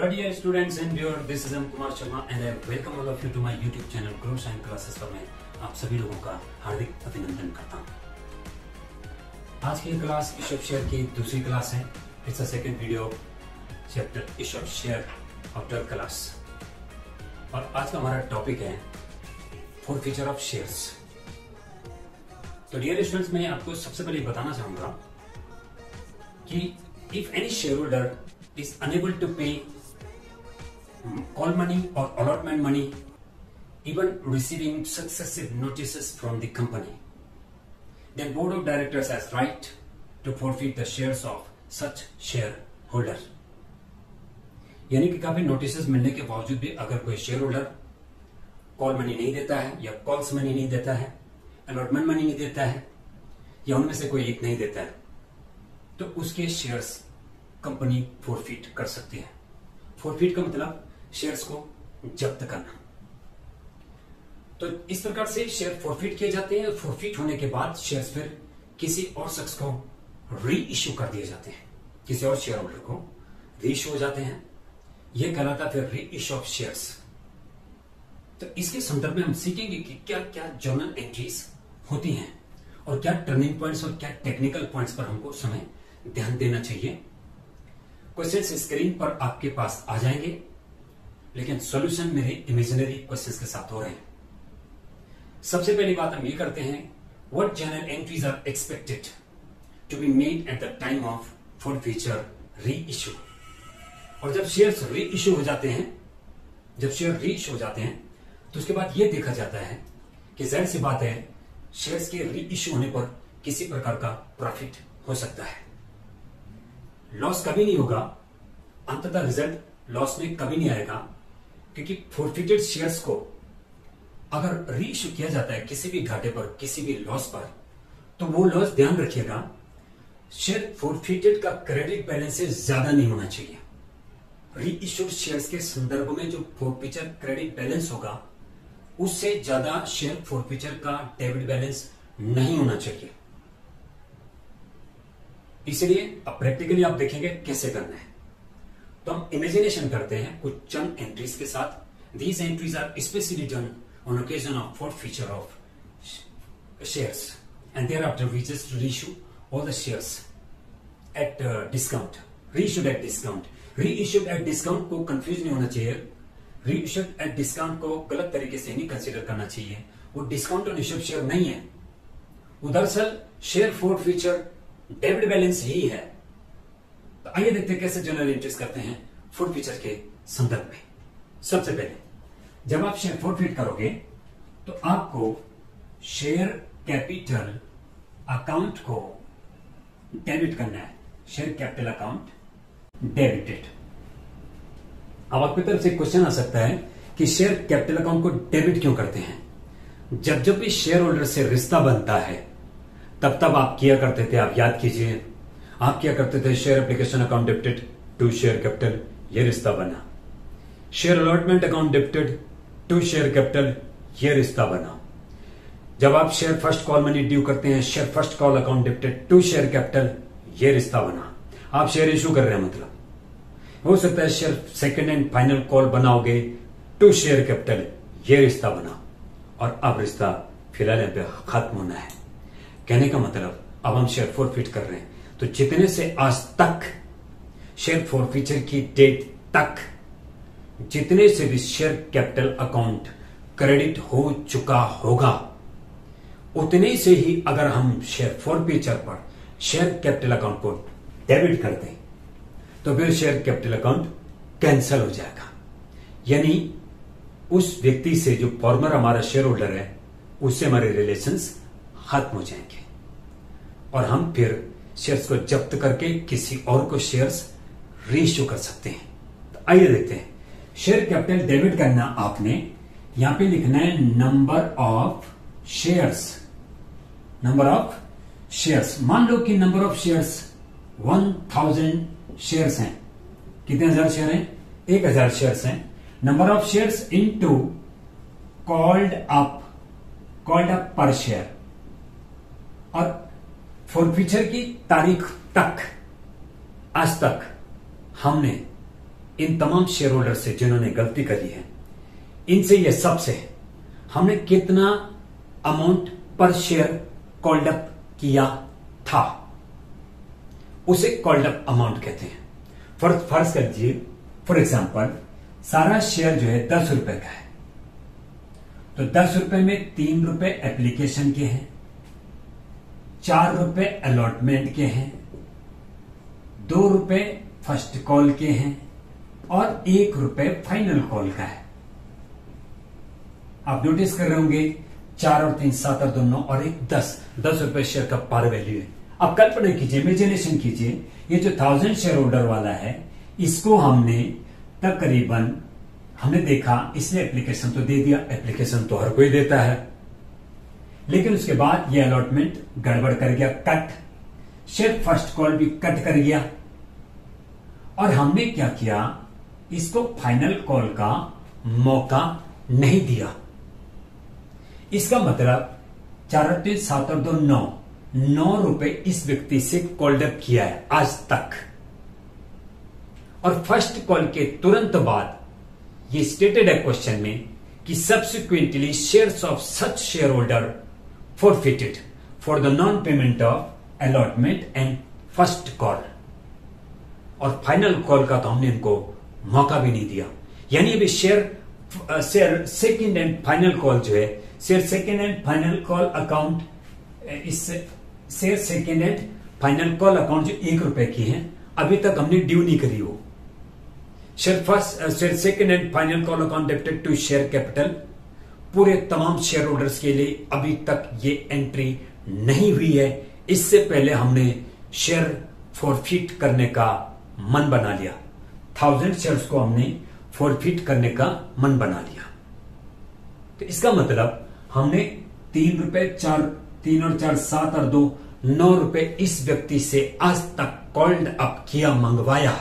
Hello dear students and viewers, this is M. Kumar Sharma and I welcome all of you to my YouTube channel Grow Shine Classes पर मैं आप सभी लोगों का हार्दिक अभिनंदन करता हूँ। आज की क्लास इशॉप शेयर की दूसरी क्लास है। It's a second video chapter Aesop share after class और आज का हमारा टॉपिक है फोर फीचर ऑफ शेयर्स। तो डियर स्टूडेंट्स, मैं आपको सबसे पहले बताना चाहूंगा कि if any share holder is unable to pay call money or allotment money, even receiving successive notices from the company, then board of directors has right to forfeit the shares of such shareholder. यानी कि काफी notice मिलने के बावजूद भी अगर कोई share holder call money नहीं देता है या कॉल्स मनी नहीं देता है, अलॉटमेंट मनी नहीं देता है या उनमें से कोई एक नहीं देता है, तो उसके शेयर्स कंपनी फोरफिट कर सकती है। फोरफिट का मतलब शेयर्स को जब्त करना। तो इस प्रकार से शेयर फोरफिट किए जाते हैं। फोरफिट होने के बाद शेयर्स फिर किसी और शख्स को री इश्यू कर दिए जाते हैं, किसी और शेयर होल्डर को री इश्यू हो जाते हैं। यह कहलाता फिर री इश्यू ऑफ शेयर्स। तो इसके संदर्भ में हम सीखेंगे कि क्या क्या जर्नल एंट्रीज होती हैं और क्या टर्निंग पॉइंट्स और क्या टेक्निकल पॉइंट्स पर हमको समय ध्यान देना चाहिए। क्वेश्चंस स्क्रीन पर आपके पास आ जाएंगे, लेकिन सॉल्यूशन मेरे इमेजिनरी क्वेश्चंस के साथ हो रहे हैं। सबसे पहली बात हम ये करते हैं, what journal entries are expected to be made at the time of forfeiture reissue. और जब शेयर्स री इश्यू हो जाते हैं, तो उसके बाद ये देखा जाता है कि जाहिर सी बात है शेयर्स के री इश्यू होने पर किसी प्रकार का प्रॉफिट हो सकता है। लॉस कभी नहीं होगा, अंततः रिजल्ट लॉस में कभी नहीं आएगा, क्योंकि फोरफिटेड शेयर्स को अगर री इश्यू किया जाता है किसी भी घाटे पर, किसी भी लॉस पर, तो वो लॉस ध्यान रखिएगा शेयर फोरफिटेड का क्रेडिट बैलेंस से ज्यादा नहीं होना चाहिए। री इश्यूड शेयर्स के संदर्भ में जो फोरफिचर क्रेडिट बैलेंस होगा उससे ज्यादा शेयर फोरफिचर का डेबिट बैलेंस नहीं होना चाहिए। इसलिए अब प्रैक्टिकली आप देखेंगे कैसे करना है। तो हम इमेजिनेशन करते हैं कुछ चंद एंट्रीज के साथ। These entries are specially done on occasion of forfeiture of shares and thereafter we just reissue all the shares at discount. Reissued at discount. Reissued at discount को कंफ्यूज नहीं होना चाहिए। Reissued at discount को गलत तरीके से नहीं consider करना चाहिए। वो डिस्काउंट ऑन इश्यूड शेयर नहीं है, वो दरअसल शेयर फोरफीचर डेबिट बैलेंस ही है। तो आइए देखते हैं कैसे जर्नल एंट्रीज करते हैं फोरफीचर के संदर्भ में। सबसे पहले जब आप शेयर फोरफिट करोगे तो आपको शेयर कैपिटल अकाउंट को डेबिट करना है। Share capital account debited. अब आपकी तरफ से क्वेश्चन आ सकता है कि शेयर कैपिटल अकाउंट को डेबिट क्यों करते हैं? जब भी शेयर होल्डर से रिश्ता बनता है तब आप किया करते थे, आप याद कीजिए, आप क्या करते थे, share application account debited to share capital, ये रिश्ता बना। Share allotment account debited to share capital, ये रिश्ता बना। जब आप share first call money due करते हैं, share first call account debited to share capital, ये रिश्ता बना। आप शेयर इश्यू कर रहे हैं, मतलब हो सकता है share second and final call बनाओगे टू शेयर कैपिटल, ये रिश्ता बना। और अब रिश्ता फिलहाल यहाँ पे खत्म होना है। कहने का मतलब अब हम शेयर फोरफिट कर रहे हैं, तो जितने से आज तक शेयर फोरफिचर की डेट तक जितने से भी शेयर कैपिटल अकाउंट क्रेडिट हो चुका होगा, उतने से ही अगर हम शेयर फोरफिचर पर शेयर कैपिटल अकाउंट को डेबिट कर दें तो फिर शेयर कैपिटल अकाउंट कैंसिल हो जाएगा। यानी उस व्यक्ति से जो फॉर्मर हमारा शेयर होल्डर है उससे हमारे रिलेशंस खत्म हो जाएंगे और हम फिर शेयर्स को जब्त करके किसी और को शेयर्स रीइश्यू कर सकते हैं। तो आइए देखते हैं। शेयर कैपिटल डेबिट करना, आपने यहां पे लिखना है number of shares. Number of shares, मान लो कि नंबर ऑफ शेयर्स 1000 शेयर्स हैं। कितने हजार शेयर हैं? 1000 शेयर्स हैं। Number of shares into called up पर शेयर, और फोरफीचर की तारीख तक आज तक हमने इन तमाम शेयर होल्डर से जिन्होंने गलती करी है, इनसे ये सबसे हमने कितना अमाउंट पर शेयर कॉल्ड अप किया था, उसे कॉल्ड अप अमाउंट कहते हैं। फर्ज कर लीजिए, फॉर एग्जाम्पल सारा शेयर जो है 10 रुपए का है, तो 10 रुपए में 3 रुपए एप्लीकेशन के हैं, 4 रुपए अलॉटमेंट के हैं, 2 रुपए फर्स्ट कॉल के हैं और 1 रुपए फाइनल कॉल का है। आप नोटिस कर रहे होंगे 4 और 3 7 और 2 9 और 1 10 रुपए शेयर का पार वैल्यू है। अब कल्पना कीजिए, इमेजिनेशन कीजिए, ये जो 1000 शेयर होल्डर वाला है, इसको हमने तकरीबन देखा, इसने एप्लीकेशन तो दे दिया, एप्लीकेशन तो हर कोई देता है, लेकिन उसके बाद ये अलॉटमेंट गड़बड़ कर गया, कट, शेयर फर्स्ट कॉल भी कट कर गया, और हमने क्या किया, इसको फाइनल कॉल का मौका नहीं दिया। इसका मतलब 4 और 3 7 और 2 9 रुपए इस व्यक्ति से कॉल्ड अप किया है आज तक, और फर्स्ट कॉल के तुरंत बाद ये स्टेटेड है क्वेश्चन में कि subsequently shares of such share holder forfeited for the non payment of allotment and first call, और फाइनल कॉल का तो हमने इनको मौका भी नहीं दिया। यानी अभी share second and final call जो है, share second and final call account, इस share second and final call account जो 1 रुपए की है, अभी तक हमने ड्यू नहीं करी हो। Share second and final call account debited to share capital, पूरे तमाम शेयर होल्डर्स के लिए अभी तक ये एंट्री नहीं हुई है। इससे पहले हमने शेयर फॉरफिट करने का मन बना लिया, 1000 शेयर्स को हमने फॉरफिट करने का मन बना लिया। तो इसका मतलब हमने 3 रुपए 3 और 4 7 और 2 9 रुपए इस व्यक्ति से आज तक कॉल्ड अप किया, मंगवाया,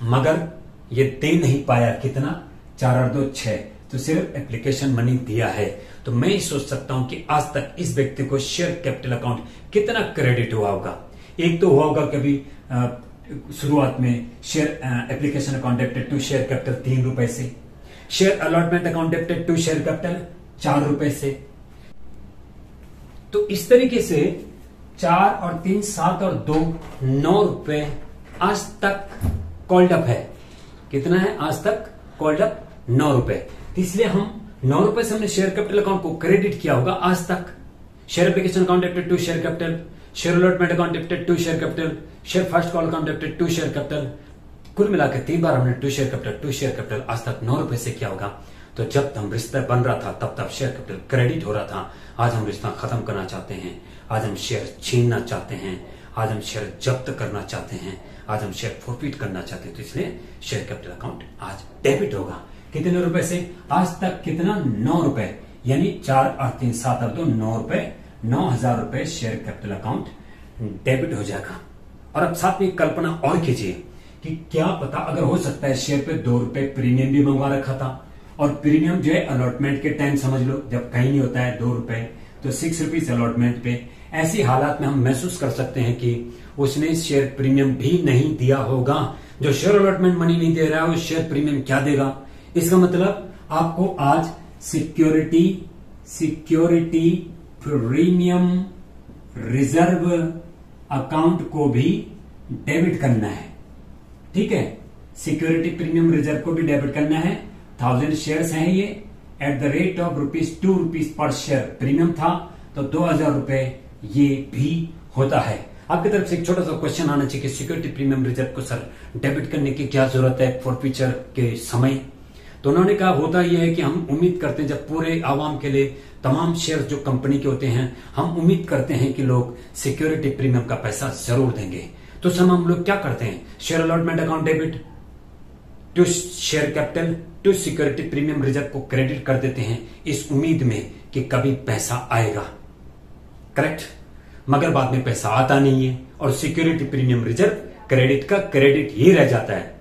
मगर ये दे नहीं पाया। कितना? 4 और 2 6, तो सिर्फ एप्लीकेशन मनी दिया है। तो मैं ही सोच सकता हूं कि आज तक इस व्यक्ति को शेयर कैपिटल अकाउंट कितना क्रेडिट हुआ होगा। एक तो हुआ होगा कभी शुरुआत में share application account debited to share capital 3 रुपए से, share allotment account debited to share capital 4 रुपए से। तो इस तरीके से 4 और 3 7 और 2 9 रुपए आज तक कॉल्ड अप है। कितना है आज तक कॉल्ड अप? 9 रुपए। इसलिए हम 9 रुपए से हमने शेयर कैपिटल अकाउंट को क्रेडिट किया होगा आज तक। Share application account debited to share capital, share allotment account debited to share capital, share first call account debited to share capital, कुल मिलाकर 3 बार हमने टू शेयर कैपिटल आज तक 9 रुपए से किया होगा। तो जब हम रिश्ता बन रहा था तब शेयर कैपिटल क्रेडिट हो रहा था। आज हम रिश्ता खत्म करना चाहते हैं, आज हम शेयर छीनना चाहते हैं, आज हम शेयर जब्त करना चाहते हैं, आज हम शेयर फॉरफिट करना चाहते हैं। तो इसलिए शेयर कैपिटल अकाउंट आज डेबिट होगा। कितने रुपए से? आज तक कितना? 9 रुपए। यानी 4 और 3 7 और 2 9 रुपए, 9000 रुपए शेयर कैपिटल अकाउंट डेबिट हो जाएगा। और अब साथ में कल्पना और कीजिए कि क्या पता, अगर हो सकता है शेयर पे 2 रुपए प्रीमियम भी मंगवा रखा था, और प्रीमियम जो है अलॉटमेंट के टाइम समझ लो, जब कहीं नहीं होता है 2 रुपए, तो 6 रुपीज अलॉटमेंट पे। ऐसी हालात में हम महसूस कर सकते हैं कि उसने शेयर प्रीमियम भी नहीं दिया होगा। जो शेयर अलॉटमेंट मनी नहीं दे रहा है, वो शेयर प्रीमियम क्या देगा? इसका मतलब आपको आज सिक्योरिटी प्रीमियम रिजर्व अकाउंट को भी डेबिट करना है। ठीक है, सिक्योरिटी प्रीमियम रिजर्व को भी डेबिट करना है। 1000 शेयर्स हैं ये, एट द रेट ऑफ ₹2 पर शेयर प्रीमियम था, तो 2000 रुपए ये भी होता है। आपकी तरफ से एक छोटा सा क्वेश्चन आना चाहिए कि सिक्योरिटी प्रीमियम रिजर्व को सर डेबिट करने की क्या जरूरत है फॉरफिचर के समय? तो उन्होंने कहा होता यह है कि हम उम्मीद करते हैं जब पूरे आवाम के लिए तमाम शेयर जो कंपनी के होते हैं, हम उम्मीद करते हैं कि लोग सिक्योरिटी प्रीमियम का पैसा जरूर देंगे। तो सब हम लोग क्या करते हैं? Share allotment account debit to share capital to security premium reserve को क्रेडिट कर देते हैं, इस उम्मीद में कि कभी पैसा आएगा। करेक्ट? मगर बाद में पैसा आता नहीं है और सिक्योरिटी प्रीमियम रिजर्व क्रेडिट का क्रेडिट ही रह जाता है।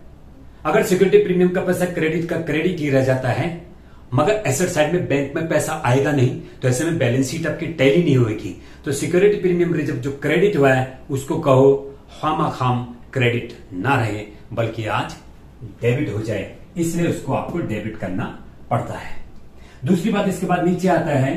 अगर सिक्योरिटी प्रीमियम का पैसा क्रेडिट का क्रेडिट ही रह जाता है, मगर एसेट साइड में बैंक में पैसा आएगा नहीं, तो ऐसे में बैलेंस शीट आपकी टैली नहीं होगी। तो सिक्योरिटी प्रीमियम रिजर्व जो क्रेडिट हुआ है, उसको कहो खामा खाम क्रेडिट ना रहे, बल्कि आज डेबिट हो जाए, इसलिए उसको आपको डेबिट करना पड़ता है। दूसरी बात, इसके बाद नीचे आता है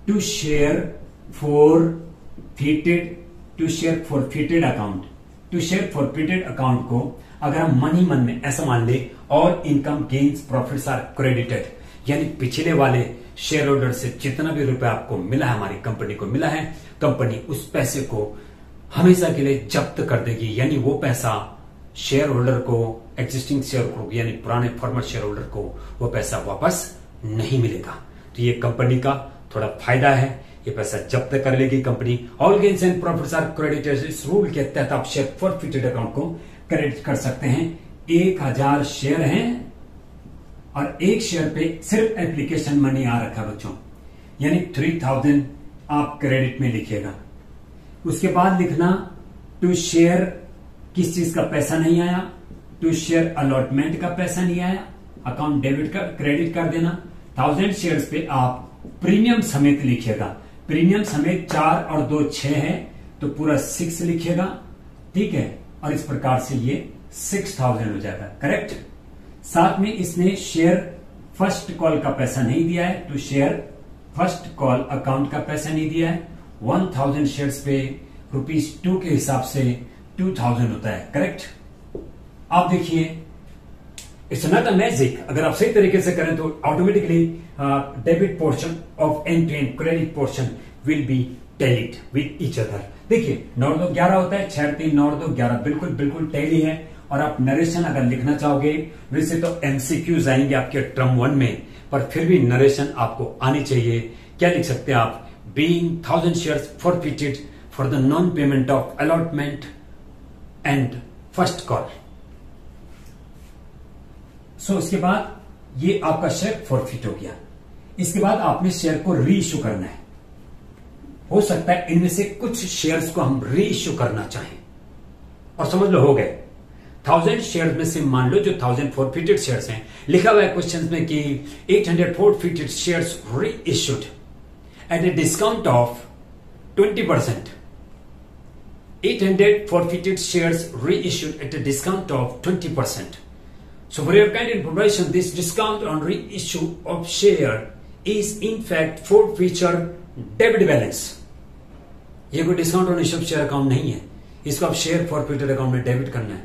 to share forfeited account. To share forfeited account को अगर हम मन में ऐसा मान ले, और income gains profits are credited, यानी पिछले वाले शेयर होल्डर से जितना भी रुपया आपको मिला है, हमारी कंपनी को मिला है, कंपनी उस पैसे को हमेशा के लिए जब्त कर देगी, यानी वो पैसा शेयर होल्डर को, एग्जिस्टिंग शेयर को, यानी पुराने फॉर्मर शेयर होल्डर को वो पैसा वापस नहीं मिलेगा। तो ये कंपनी का थोड़ा फायदा है, ये पैसा जब्त कर लेगी company. All gains and profits are credited, इस रूल के तहत आप शेयर फॉरफिटेड अकाउंट को क्रेडिट कर सकते हैं। 1000 शेयर हैं और एक शेयर पे सिर्फ एप्लीकेशन मनी आ रखा बच्चों, यानी 3000 आप क्रेडिट में लिखिएगा। उसके बाद लिखना टू शेयर, किस चीज का पैसा नहीं आया, टू शेयर अलॉटमेंट का पैसा नहीं आया, अकाउंट डेबिट का क्रेडिट कर देना। 1000 शेयर्स पे आप प्रीमियम समेत लिखिएगा, प्रीमियम समेत 4 और 2 6 है, तो पूरा 6 लिखिएगा, ठीक है, और इस प्रकार से ये 6000 हो जाएगा, करेक्ट। साथ में इसने शेयर फर्स्ट कॉल का पैसा नहीं दिया है, तो शेयर फर्स्ट कॉल अकाउंट का पैसा नहीं दिया है। 1000 शेयर्स पे ₹2 के हिसाब से 2000 होता है, करेक्ट। आप देखिए, इट्स नॉट अ मैजिक, अगर आप सही तरीके से करें तो automatically debit portion of and credit portion will be tallied with each other. देखिए 9 2 11 होता है, 6 3 9 2 11 बिल्कुल बिल्कुल टैली है। और आप नरेशन अगर लिखना चाहोगे, वैसे तो एमसीक्यूज आएंगे आपके टर्म 1 में, पर फिर भी नरेशन आपको आनी चाहिए। क्या लिख सकते हैं आप, being 1000 shares forfeited for the non payment of allotment and first call. So इसके बाद ये आपका शेयर फॉरफिट हो गया। इसके बाद आपने शेयर को री इश्यू करना है। हो सकता है इनमें से कुछ शेयर्स को हम री इश्यू करना चाहें, और समझ लो हो गए 1000 शेयर्स में से मान लो जो 1000 फॉरफिटेड शेयर्स हैं, लिखा हुआ है क्वेश्चन में कि 800 फॉरफिटेड शेयर्स री issued at a discount of 20%। 800 forfeited shares reissued at a discount of 20%. So for your kind information, this discount on reissue of share is in fact forfeiture debit balance. ये कोई discount on issue share account नहीं है, इसको आप share forfeited account में debit करना है,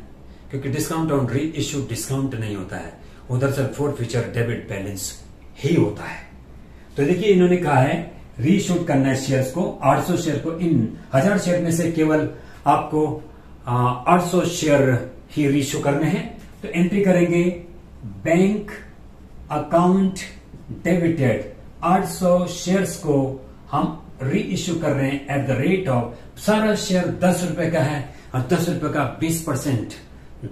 क्योंकि डिस्काउंट ऑन री इश्यू डिस्काउंट नहीं होता है, वो दरअसल फॉरफिचर डेबिट बैलेंस ही होता है। तो देखिए इन्होंने कहा है रीइश्यूड करना है शेयर्स को, 800 शेयर को, इन 1000 शेयर में से केवल आपको 800 शेयर ही रीइश्यू करने हैं। तो एंट्री करेंगे बैंक अकाउंट डेबिटेड, 800 शेयर्स को हम री इश्यू कर रहे हैं एट द रेट ऑफ, सारा शेयर 10 रुपए का है और 10 रुपए का 20%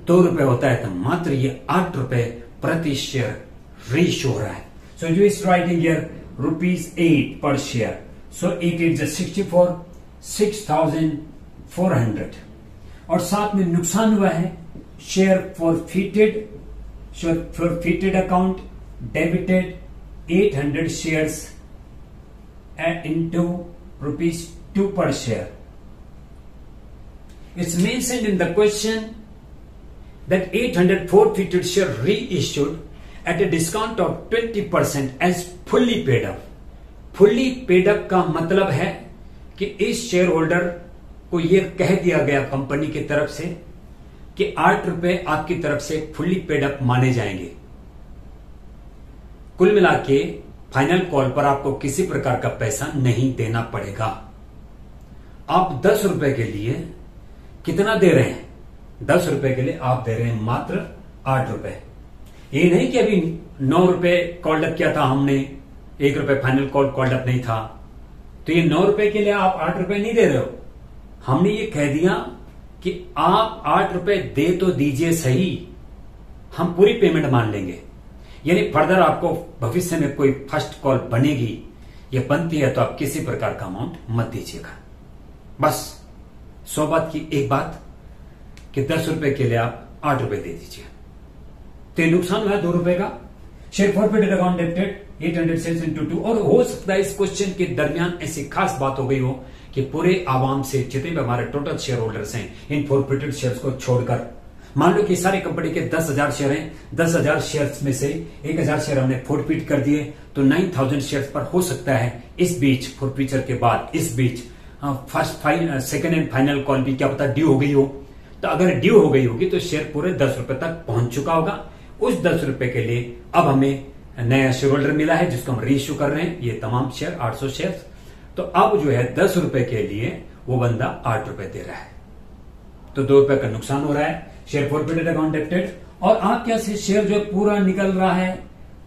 2 रुपए होता है, तो मात्र ये 8 रुपए प्रति शेयर री इश्यू हो रहा है। So you is writing here ₹8 per share. So 8 8 is 64, 6400। और साथ में नुकसान हुआ है, share forfeited account debited 800 shares into ₹2 per share. It's mentioned in the question that 800 forfeited share reissued at a discount of 20% as fully paid up. Fully paid up का मतलब है कि इस शेयर होल्डर को यह कह दिया गया कंपनी की तरफ से कि 8 रुपए आपकी तरफ से फुल्ली पेड अप माने जाएंगे। कुल मिला के फाइनल कॉल पर आपको किसी प्रकार का पैसा नहीं देना पड़ेगा। आप 10 रुपए के लिए कितना दे रहे हैं? 10 रुपए के लिए आप दे रहे हैं मात्र 8 रुपए। ये नहीं कि अभी 9 रुपए कॉल्ड अप किया था हमने, 1 रुपए फाइनल कॉल्ड अप नहीं था, तो ये 9 रुपए के लिए आप 8 रुपए नहीं दे रहे हो। हमने ये कह दिया कि आप 8 रुपए दे तो दीजिए सही, हम पूरी पेमेंट मान लेंगे। यानी फर्दर आपको भविष्य में कोई फर्स्ट कॉल बनेगी या बनती है तो आप किसी प्रकार का अमाउंट मत दीजिएगा। बस 100 बात की एक बात कि 10 रुपए के लिए आप 8 रुपए दे दीजिए। तो नुकसान हुआ 2 रुपए का। Share forfeited account debited 800 shares into 2। और हो सकता है इस क्वेश्चन के दरमियान ऐसी खास बात हो गई हो कि पूरे आवाम से जितने भी हमारे टोटल शेयर होल्डर्स हैं इन फॉरफिटेड शेयर्स को छोड़कर मान लो कि सारी कंपनी के 10,000 शेयर हैं, 10,000 शेयर्स में से 1,000 शेयर हमने फोरफीट कर दिए, तो 9,000 शेयर्स पर हो सकता है इस बीच फोरफीचर के बाद इस बीच सेकंड एंड फाइनल कॉल भी क्या पता ड्यू हो गई हो। तो अगर ड्यू हो गई होगी तो शेयर पूरे 10 रुपए तक पहुंच चुका होगा। उस 10 रुपए के लिए अब हमें नया शेयर होल्डर मिला है जिसको हम रीइश्यू कर रहे हैं, ये तमाम शेयर 800 शेयर। तो अब जो है 10 रुपए के लिए वो बंदा 8 रुपए दे रहा है, तो 2 रुपए का नुकसान हो रहा है। शेयर फोरफिटेड अकाउंट डेबिटेड, और आप क्या से शेयर जो पूरा निकल रहा है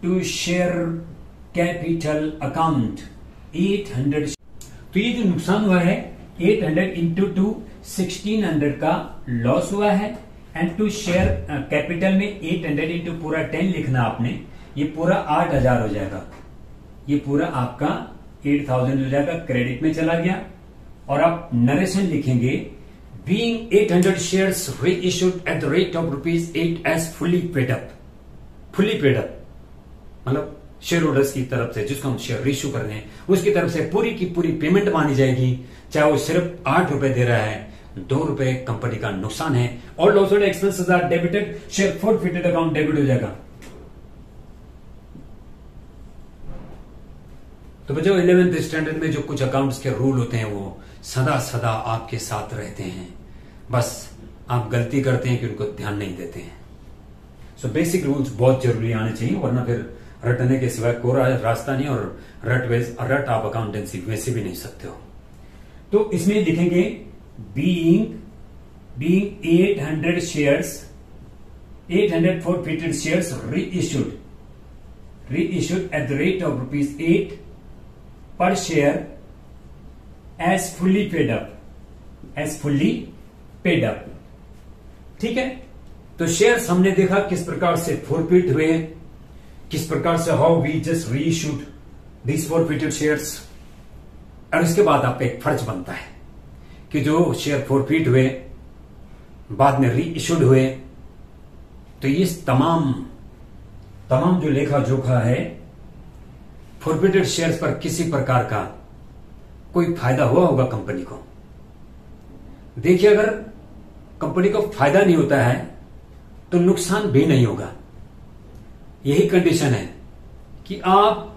टू शेयर कैपिटल अकाउंट 800। तो ये जो नुकसान हुआ है 800 इंटू 2 1600 का लॉस हुआ है। एंड टू शेयर कैपिटल में 800 इंटू पूरा 10 लिखना आपने, ये पूरा 8,000 हो जाएगा, ये पूरा आपका 8,000 हो जाएगा, क्रेडिट में चला गया। और आप नरेशन लिखेंगे being 800 shares reissued at the rate of ₹8 as fully paid up. Fully paid up मतलब शेयर होल्डर्स की तरफ से जिसको हम शेयर रीइश्यू कर रहे हैं उसकी तरफ से पूरी की पूरी पेमेंट मानी जाएगी, चाहे वो सिर्फ 8 रुपए दे रहा है, 2 रुपए कंपनी का नुकसान है। और loss and expenses are debited, share forfeited account debit हो जाएगा। तो बच्चों 11th स्टैंडर्ड में जो कुछ अकाउंट्स के रूल होते हैं वो सदा सदा आपके साथ रहते हैं, बस आप गलती करते हैं कि उनको ध्यान नहीं देते हैं। सो बेसिक रूल्स बहुत जरूरी आने चाहिए, वरना फिर रटने के सिवाय कोई रास्ता नहीं, और रट आप अकाउंटेंसी वैसे भी नहीं सकते हो। तो इसमें लिखेंगे being 800 shares 800 forfeited shares reissued at the rate of ₹8 per share as fully paid up. ठीक है, तो शेयर्स हमने देखा किस प्रकार से फोरफिट हुए, किस प्रकार से how we just reissued this forfeited shares. और इसके बाद आपका एक फर्ज बनता है कि जो शेयर फोरफिट हुए बाद में रीइश्यूड हुए, तो ये तमाम जो लेखा जोखा है फोरफिटेड शेयर्स पर किसी प्रकार का कोई फायदा हुआ होगा कंपनी को। देखिए अगर कंपनी को फायदा नहीं होता है तो नुकसान भी नहीं होगा। यही कंडीशन है कि आप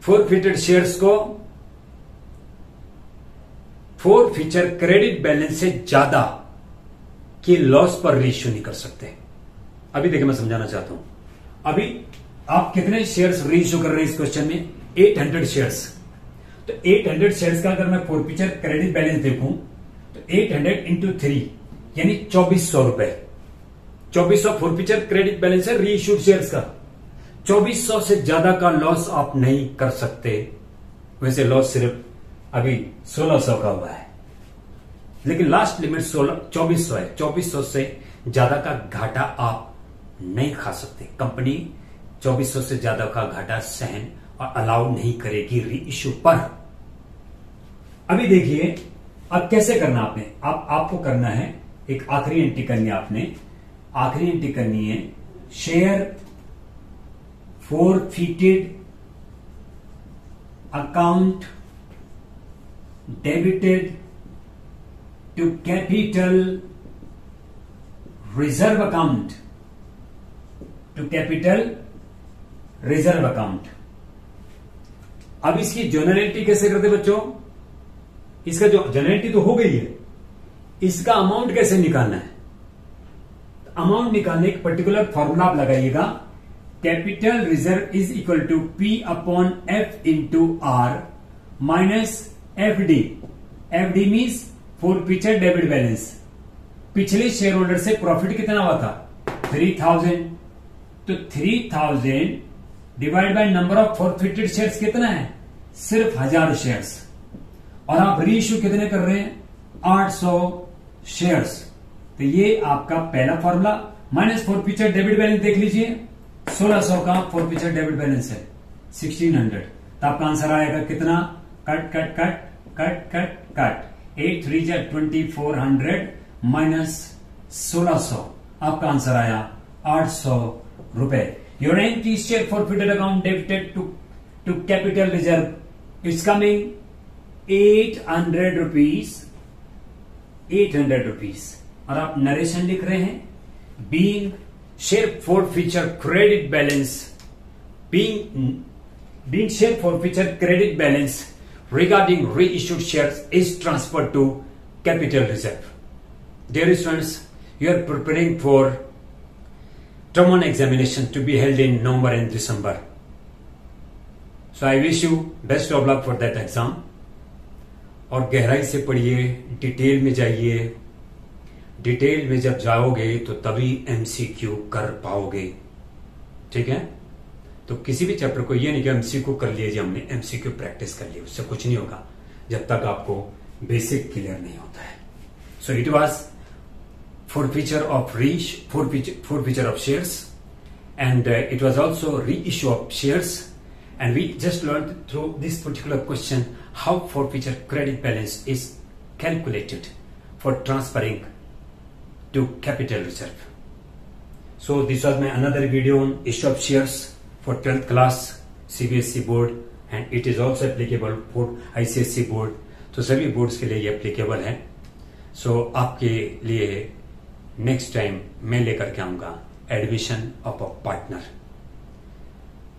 फोरफिटेड शेयर्स को फोरफीचर क्रेडिट बैलेंस से ज्यादा के लॉस पर रीइश्यू नहीं कर सकते। अभी देखिए मैं समझाना चाहता हूं, अभी आप कितने शेयर्स रीइश्यू कर रहे हैं इस क्वेश्चन में? 800 शेयर्स। तो 800 शेयर्स का अगर मैं फोरफीचर क्रेडिट बैलेंस देखूं तो 800 इंटू 3 यानी 2400 रुपए। 2400 फोरफीचर क्रेडिट बैलेंस है रीइश्यूड शेयर्स का। 2400 से ज्यादा का लॉस आप नहीं कर सकते। वैसे लॉस सिर्फ अभी 1600 का हुआ है, लेकिन लास्ट लिमिट 2400 है। 2400 से ज्यादा का घाटा आप नहीं खा सकते। कंपनी 2400 से ज्यादा का घाटा सहन और अलाउ नहीं करेगी रीइश्यू पर। अभी देखिए अब कैसे करना आपको करना है, एक आखिरी एंट्री करनी है आपने। आखिरी एंट्री करनी है share forfeited account debited to capital reserve account, to capital reserve account. अब इसकी जनरलिटी कैसे करते बच्चों? इसका जो जनरलिटी तो हो गई है, इसका अमाउंट कैसे निकालना है? अमाउंट निकालने एक पर्टिकुलर फॉर्मूला आप लगाइएगा, capital reserve is equal to P upon F into R minus FD। FD means forfeiture debit balance. पिछले शेयर होल्डर से प्रॉफिट कितना हुआ था? 3000। तो 3000 divide by number of forfeited shares कितना है? सिर्फ 1000 शेयर्स। और आप रीइश्यू कितने कर रहे हैं? 800 शेयर्स। तो ये आपका पहला formula. Minus forfeiture debit balance देख लीजिए, 1600 का फोरफीचर डेबिट बैलेंस है 1600। तो आपका आंसर आएगा कितना? Cut cut cut cut cut cut 8 3 जा 2400 माइनस 1600, आपका आंसर आया 800 रुपए। Your entry share forfeited account debited to capital reserve is coming 800 rupees. 800 rupees. और आप नरेशन लिख रहे हैं being share forfeiture credit balance, being share forfeiture credit balance regarding reissued shares is transferred to capital reserve. Dear students, you are preparing for term 1 examination to be held in November and December. So I wish you best of luck for that exam. और गहराई से पढ़िए, detail में जाइए. Detail में जब जाओगे तो तभी एमसीक्यू कर पाओगे. ठीक है? तो किसी भी चैप्टर को ये नहीं कि एमसीक्यू कर लिए जी हमने, एमसीक्यू प्रैक्टिस कर ली, उससे कुछ नहीं होगा जब तक आपको बेसिक क्लियर नहीं होता है. So it was forfeiture of shares, and it was also reissue of shares, and we just learned through this particular question how forfeiture credit balance is calculated for transferring to capital reserve. So this was my another video on issue of shares for 12th class CBSE board, and it is also applicable for ICSE board. तो सभी boards के लिए ये applicable है. सो आपके लिए next time मैं लेकर के आऊंगा एडमिशन ऑफ अ पार्टनर.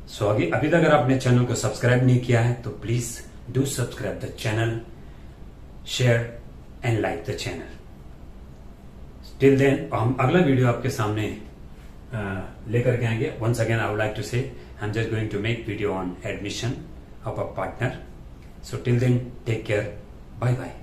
सो अभी तक अगर आपने चैनल को सब्सक्राइब नहीं किया है तो please do subscribe the channel, share and like the channel. Till then हम अगला वीडियो आपके सामने लेकर के आएंगे. Once again I would like to say I am just going to make video on admission of a partner. So till then take care, bye bye.